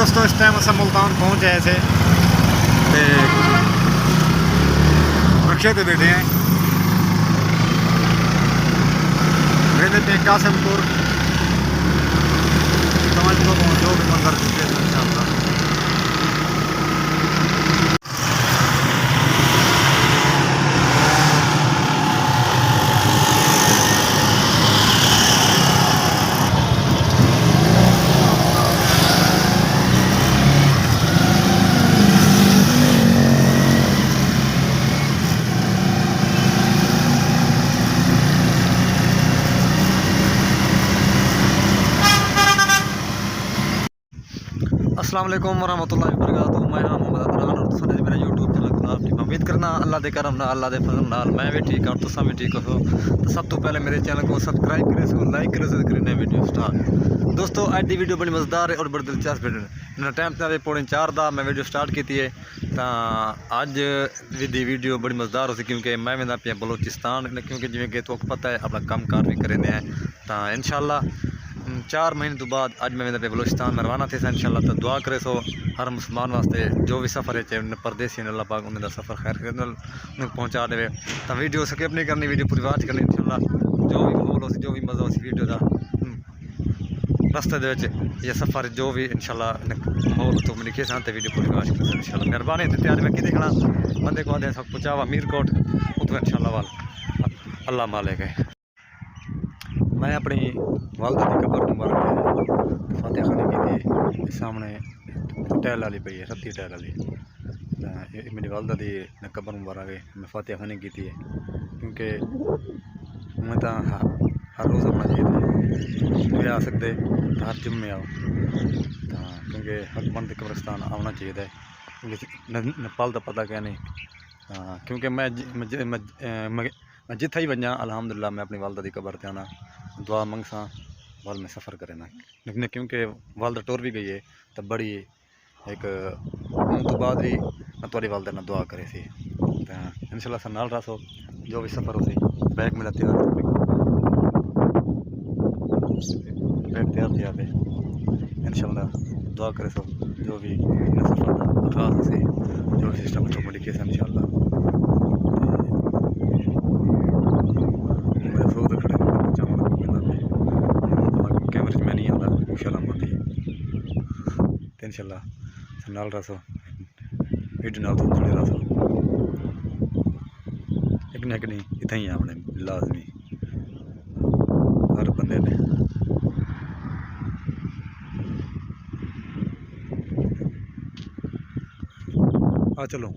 दोस्तों इस टाइम अस मुल्तान पहुँच आए थे रिक्शे पे बैठे हैं वेंदे कासिमपुर समझ लो जो भी मंदिर चुके थे इंशाअल्लाह। अस्सलाम वालेकुम वरहमतुल्लाहि वबरकातुहू। मैं हाँ मोहम्मद अदनान और तुसां मेरा यूट्यूब चैनल कुलाब टीवी उम्मीद करना अल्लाह दे करम नाल अल्लाह दे फजल नाल मैं भी ठीक और तुसां भी ठीक हो। तो सब तो पहले मेरे चैनल को सब्सक्राइब करें सो लाइक करें सो करें वीडियो स्टार्ट। दोस्तों अज की वीडियो बड़ी मज़ेदार है और बड़ी दिलचस्प वीडियो इन्ना टाइम से 4:45 दा मैं वीडियो स्टार्ट की है। तो अज दी वीडियो बड़ी मज़ेदार हो सी क्योंकि मैं वेंदा पिया बलूचिस्तान क्योंकि जिवें कि तुहानू पता है अपना काम कार भी करेंदे हैं। तो इंशाअल्लाह 4 महीने तो बाद अज मैं पे बलूचिस्तान में रवाना थे इंशाअल्लाह। तो दुआ करे सो हर मुसलमान वास्ते जो भी सफ़र है चाहे परदेसी अल्लाह पाक उन्हें सफ़र खैर पहुँचा दे। तो वीडियो स्किप नहीं करनी, वीडियो पूरी वाच करनी इंशाअल्लाह। जो भी माहौल हो जो भी मज़ा हो वीडियो का रस्ते या सफ़र जो भी इंशाअल्लाह माहौल तो मैं लिखे सान तो वीडियो पूरी वाच कर इंशाअल्लाह। मेहरबानी तैयारी में कि देखना बंदे को आदे सब पहुँचावा मीरकोट उतो इंशाअल्लाह वाल अल्लाह मालिक है। मैं अपनी वालदा की कबर मुबारक फातिहा खानी की थी सामने टैल वाली पई है रत्ती टैल वाली मेरी वालदा की कबर मुबारक है। मैं फातिहा खानी की थी क्योंकि मैं तो हर रोज़ अपना चाहिए आ सकते तो हर जुम्मे आओ क्योंकि हर बंद कब्रिस्तान आना चाहिए नेपाल का पता क्या नहीं। क्योंकि मैं जिथे ही वजा अलहमदुलिल्लाह मैं अपनी वालदा की कबर से आना दुआ मंगसा वाल में सफ़र करे ना क्योंकि वालदा टुर भी गई है तो बड़ी एक तो बाद भी मैं थोड़ी वालदा ना दुआ करे सी। तो इंशाअल्लाह सा नाल रसो जो भी सफ़र हो सी बैग मेरा तैयार बैग तैयार थे इंशाअल्लाह दुआ करे सो जो भी सफ़र का आगाज़ हो सी जो भी सिस्टम अच्छो लिखे से इंशाअल्लाह। कैमरे में नहीं आता इंशाअल्लाह नाल रसो वीडियो नाल तो जुड़े रसो एक नहीं इतना ही अपने लाजमी हर बंदे ने आ चलो